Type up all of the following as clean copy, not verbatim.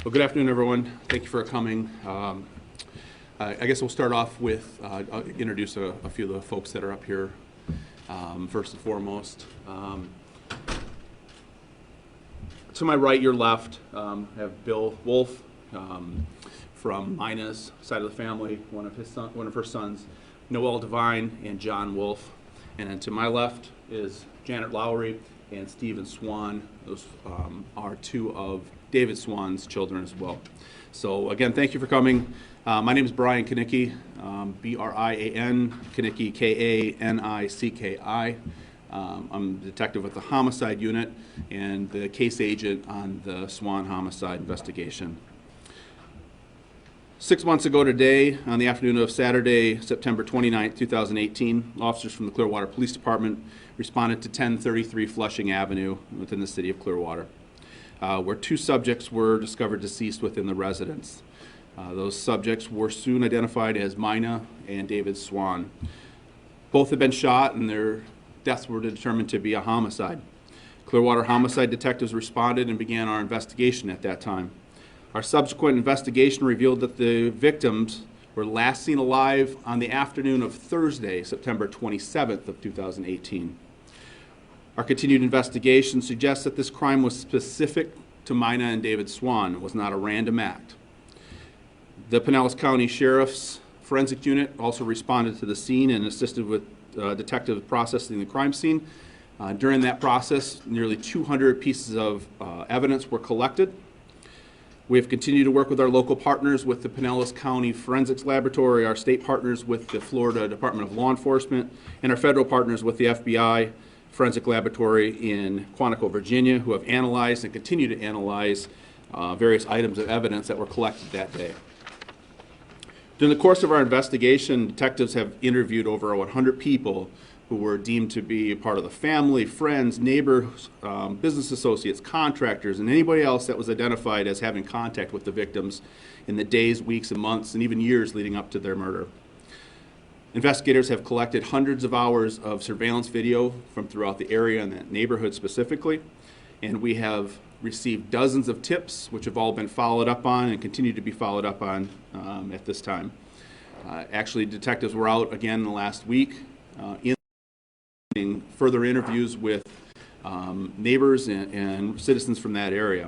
Well, good afternoon, everyone. Thank you for coming. I guess we'll start off with I'll introduce a few of the folks that are up here first and foremost. To my right, your left, have Bill Wolf from Mina's side of the family, one of her sons, Noel Devine and John Wolf. And then to my left is Janet Lowry and Stephen Swan. Those are two of David Swan's children as well. So again, thank you for coming. My name is Brian Kanicki, B-R-I-A-N, Kanicki, K-A-N-I-C-K-I. I'm the detective with the homicide unit and the case agent on the Swan homicide investigation. 6 months ago today, on the afternoon of Saturday, September 29, 2018, officers from the Clearwater Police Department responded to 1033 Flushing Avenue within the city of Clearwater, where two subjects were discovered deceased within the residence. Those subjects were soon identified as Mina and David Swan. Both had been shot and their deaths were determined to be a homicide. Clearwater homicide detectives responded and began our investigation at that time. Our subsequent investigation revealed that the victims were last seen alive on the afternoon of Thursday, September 27th of 2018. Our continued investigation suggests that this crime was specific to Mina and David Swan. It was not a random act. The Pinellas County Sheriff's Forensic Unit also responded to the scene and assisted with detectives processing the crime scene. During that process, nearly 200 pieces of evidence were collected. We have continued to work with our local partners with the Pinellas County Forensics Laboratory, our state partners with the Florida Department of Law Enforcement, and our federal partners with the FBI Forensic Laboratory in Quantico, Virginia, who have analyzed and continue to analyze various items of evidence that were collected that day. During the course of our investigation, detectives have interviewed over 100 people who were deemed to be a part of the family, friends, neighbors, business associates, contractors, and anybody else that was identified as having contact with the victims in the days, weeks, and months, and even years leading up to their murder. Investigators have collected hundreds of hours of surveillance video from throughout the area and that neighborhood specifically, and we have received dozens of tips which have all been followed up on and continue to be followed up on at this time. Actually, detectives were out again in the last week in further interviews with neighbors and citizens from that area.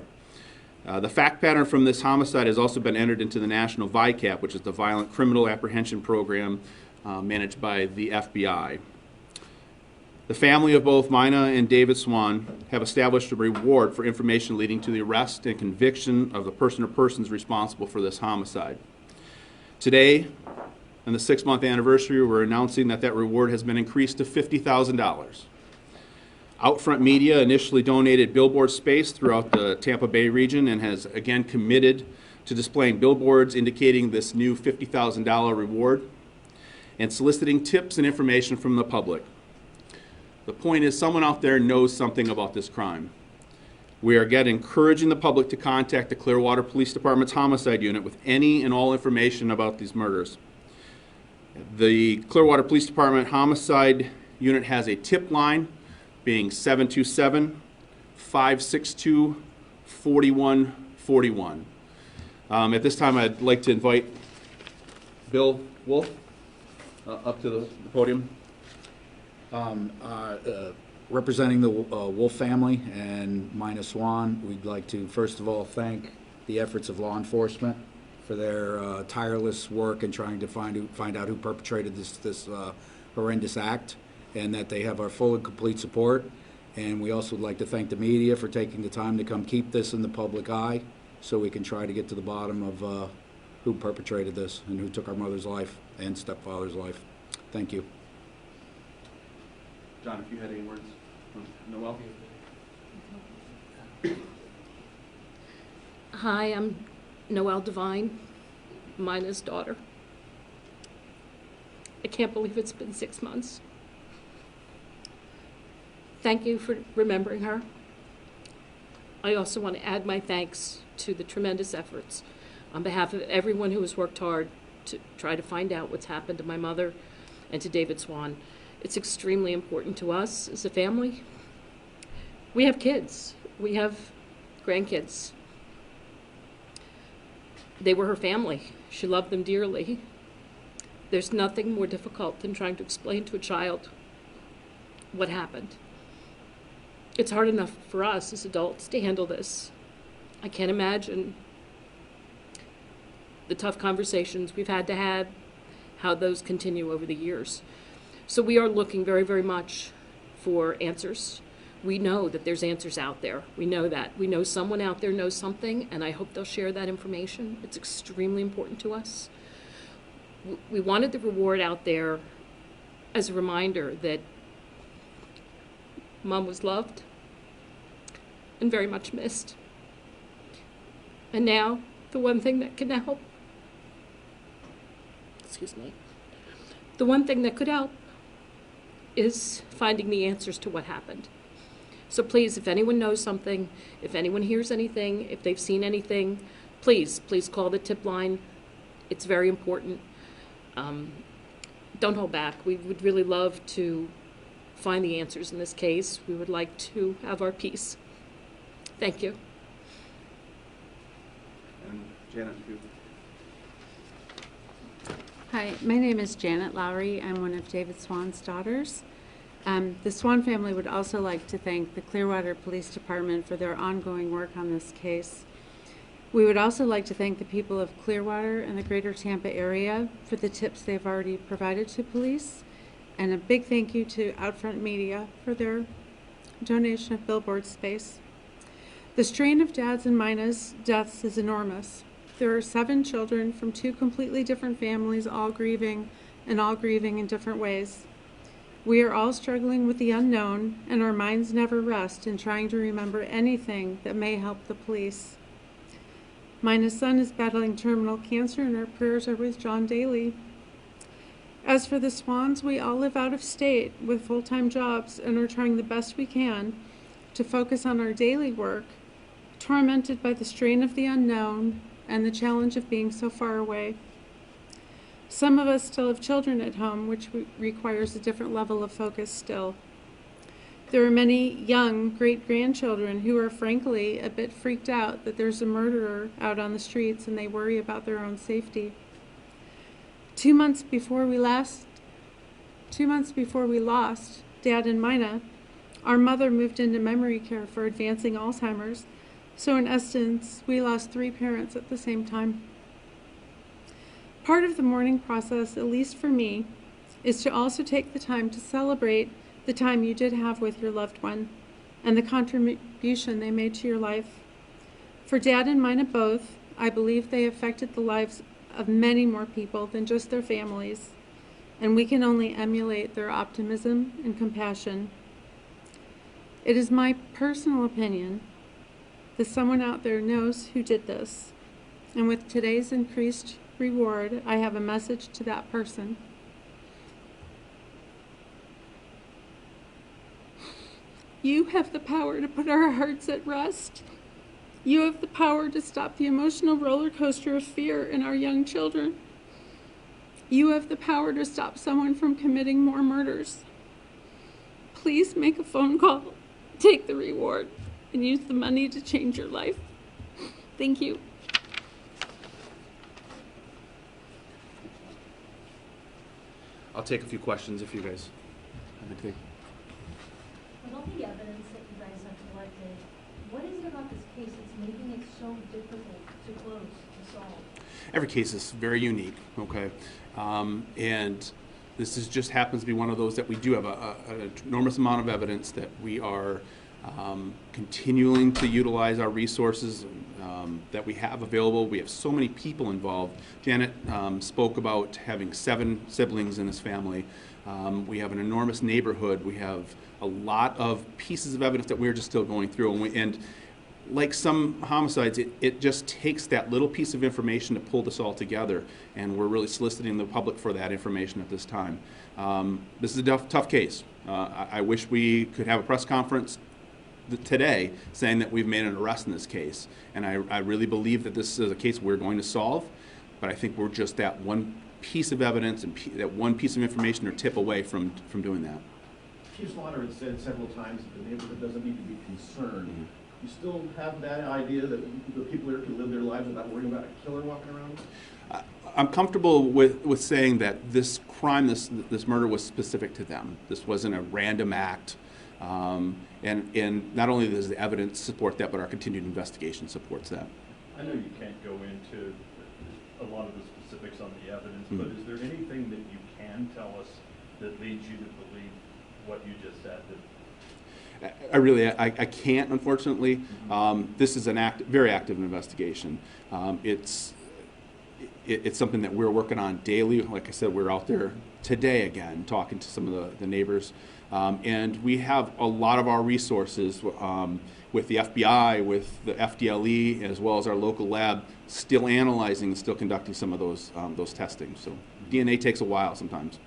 The fact pattern from this homicide has also been entered into the National VICAP, which is the Violent Criminal Apprehension Program managed by the FBI. The family of both Mina and David Swan have established a reward for information leading to the arrest and conviction of the person or persons responsible for this homicide. Today, on the 6-month anniversary, we're announcing that that reward has been increased to $50,000. Outfront Media initially donated billboard space throughout the Tampa Bay region and has again committed to displaying billboards indicating this new $50,000 reward and soliciting tips and information from the public. The point is, someone out there knows something about this crime. We are again encouraging the public to contact the Clearwater Police Department's homicide unit with any and all information about these murders. The Clearwater Police Department homicide unit has a tip line being 727-562-4141. At this time, I'd like to invite Bill Wolf up to the podium. Representing the Wolf family and Mina Swan, we'd like to first of all thank the efforts of law enforcement for their tireless work in trying to find out who perpetrated this horrendous act, and that they have our full and complete support. And we also would like to thank the media for taking the time to come keep this in the public eye so we can try to get to the bottom of who perpetrated this and who took our mother's life and stepfather's life. Thank you. John, if you had any words from Noel? Hi, I'm Noel Devine, Mina's daughter. I can't believe it's been 6 months. Thank you for remembering her. I also want to add my thanks to the tremendous efforts on behalf of everyone who has worked hard to try to find out what's happened to my mother and to David Swan. It's extremely important to us as a family. We have kids. We have grandkids. They were her family. She loved them dearly. There's nothing more difficult than trying to explain to a child what happened. It's hard enough for us as adults to handle this. I can't imagine the tough conversations we've had to have, how those continue over the years. So we are looking very, very much for answers. We know that there's answers out there. We know that. We know someone out there knows something, and I hope they'll share that information. It's extremely important to us. We wanted the reward out there as a reminder that Mom was loved and very much missed. And now, the one thing that can help, the one thing that could help is finding the answers to what happened. So please, if anyone knows something, if anyone hears anything, if they've seen anything, please call the tip line. It's very important. Don't hold back. We would really love to find the answers in this case. We would like to have our peace. Thank you. And Janet, you. Hi, my name is Janet Lowry. I'm one of David Swan's daughters. The Swan family would also like to thank the Clearwater Police Department for their ongoing work on this case. We would also like to thank the people of Clearwater and the greater Tampa area for the tips they've already provided to police. And a big thank you to Outfront Media for their donation of billboard space. The strain of Dad's and Mina's deaths is enormous. There are 7 children from 2 completely different families, all grieving in different ways. We are all struggling with the unknown, and our minds never rest in trying to remember anything that may help the police. Mina's son is battling terminal cancer, and our prayers are with John daily. As for the Swans, we all live out of state with full-time jobs and are trying the best we can to focus on our daily work, tormented by the strain of the unknown and the challenge of being so far away. Some of us still have children at home, which requires a different level of focus still. There are many young great-grandchildren who are frankly a bit freaked out that there's a murderer out on the streets, and they worry about their own safety. 2 months before we lost Dad and Mina, our mother moved into memory care for advancing Alzheimer's. So in essence, we lost 3 parents at the same time. Part of the mourning process, at least for me, is to also take the time to celebrate the time you did have with your loved one and the contribution they made to your life. For Dad and Mina both, I believe they affected the lives of many more people than just their families, and we can only emulate their optimism and compassion. It is my personal opinion that someone out there knows who did this, and with today's increased reward, I have a message to that person. You have the power to put our hearts at rest. You have the power to stop the emotional roller coaster of fear in our young children. You have the power to stop someone from committing more murders. Please make a phone call, take the reward, and use the money to change your life. Thank you. I'll take a few questions if you guys have anything. With all the evidence that you guys have collected, what is it about this case that's making it so difficult to close, to solve? Every case is very unique, okay? And this just happens to be one of those that we do have an enormous amount of evidence that we are continuing to utilize our resources that we have available. We have so many people involved. Janet spoke about having 7 siblings in his family. We have an enormous neighborhood. We have a lot of pieces of evidence that we're just still going through. And like some homicides, it just takes that little piece of information to pull this all together. And we're really soliciting the public for that information at this time. This is a tough case. I wish we could have a press conference today saying that we've made an arrest in this case. And I really believe that this is a case we're going to solve. But I think we're just that one piece of evidence and that one piece of information or tip away from doing that. Chief Slaughter has said several times that the neighborhood doesn't need to be concerned. You still have that idea that the people here can live their lives without worrying about a killer walking around? I'm comfortable with saying that this crime, this murder was specific to them. This wasn't a random act. And not only does the evidence support that, but our continued investigation supports that. I know you can't go into a lot of the specifics on the evidence, but is there anything that you can tell us that leads you to believe what you just said? I can't, unfortunately. This is very active investigation. It's something that we're working on daily. Like I said, we're out there today again talking to some of the neighbors. And we have a lot of our resources with the FBI, with the FDLE, as well as our local lab, still analyzing and still conducting some of those testing. So DNA takes a while sometimes.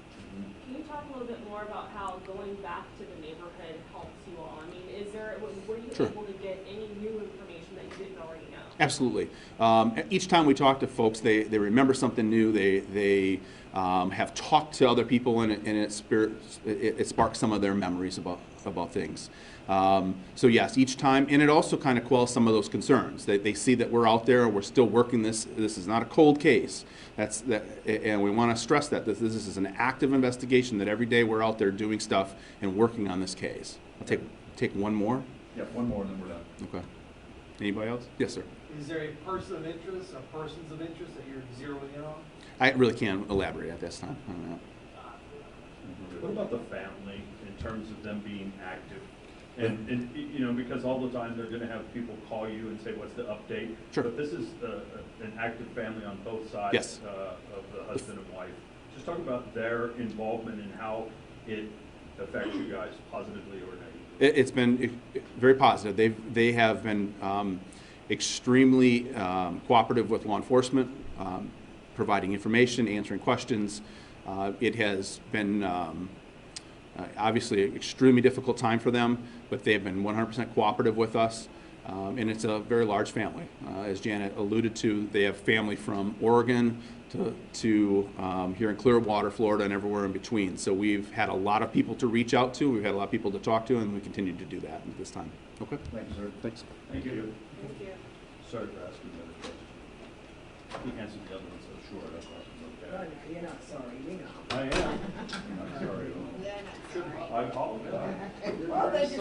Can you talk a little bit more about how going back to the neighborhood helps you all? I mean, were you Sure. able to get any new information that you didn't already know? Absolutely. Each time we talk to folks, they remember something new. They have talked to other people, and it sparks some of their memories about things. So yes, each time, and it also kind of quells some of those concerns. They see that we're out there, we're still working this. This is not a cold case. And we want to stress that this is an active investigation. That every day we're out there doing stuff and working on this case. I'll take one more. Yeah, one more and then we're done. Okay. Anybody else? Yes, sir. Is there a person of interest, or persons of interest that you're zeroing in on? I really can't elaborate at this time on that. What about the family in terms of them being active? And you know, because all the time they're going to have people call you and say, what's the update? Sure. But this is an active family on both sides Yes. of the husband and wife. Just talk about their involvement and how it affects you guys positively or negatively. It's been very positive. They have been extremely cooperative with law enforcement, providing information, answering questions. It has been obviously an extremely difficult time for them, but they've been 100% cooperative with us. And it's a very large family. As Janet alluded to, they have family from Oregon to here in Clearwater, Florida, and everywhere in between. So we've had a lot of people to reach out to. We've had a lot of people to talk to, and we continue to do that at this time. Okay. Thank you, sir. Thanks. Thank you. Thank you. Sorry for asking the other question. He answered the other one so short, I thought it was okay. You're not sorry, we know. I am. I'm not sorry at all. You're not sorry. I apologize. Well, they just-